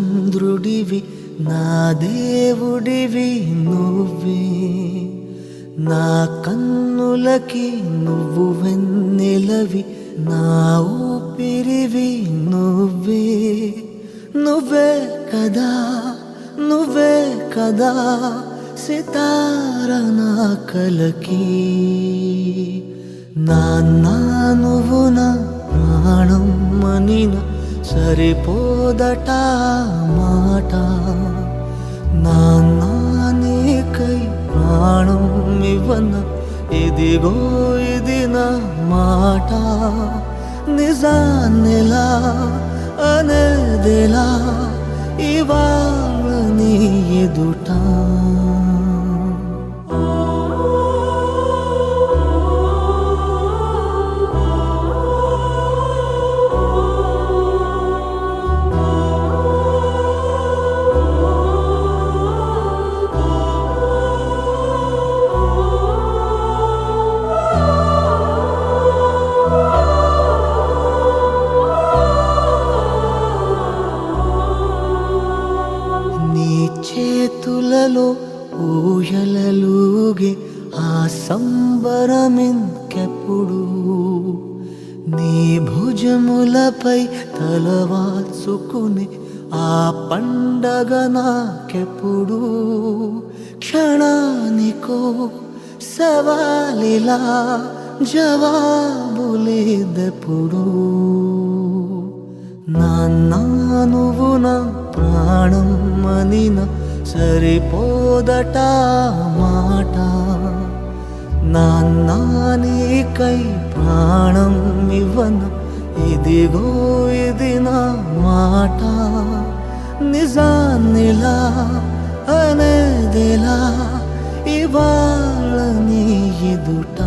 చంద్రుడివి నా దేవుడివి నువ్వే, నా కన్నులకి నువ్వు వెన్నెలవి, నా ఊపిరివి నువ్వే. నువ్వే కదా, నువ్వే కదా సితార నా కలకి. నాన్న నువ్వు నా ప్రాణం అనిన సరిపోదట మాట. నాన్న నీకై ప్రాణం ఇవ్వన ఇదిగో ఇది నా మాట. నిజాన్నిలా అనేదిలా ఇవాళ నీ ఎదుట. చేతులలో ఊయలలుగే ఆ సంబరమింకెప్పుడు, నీ భుజములపై తలవాల్చుకుని ఆ పండగ నాకెప్పుడు. క్షణానికో సవాలిలా జవాబులేదెప్పుడు. నాన్న నువ్వు నా ప్రాణం అనిన సరిపోదట మాట. నాన్న నీకై ప్రాణం ఇవ్వన ఇదిగో ఇది నా మాట. నిజాన్నిలా అనేదిలా ఇవాళ నీ ఎదుట.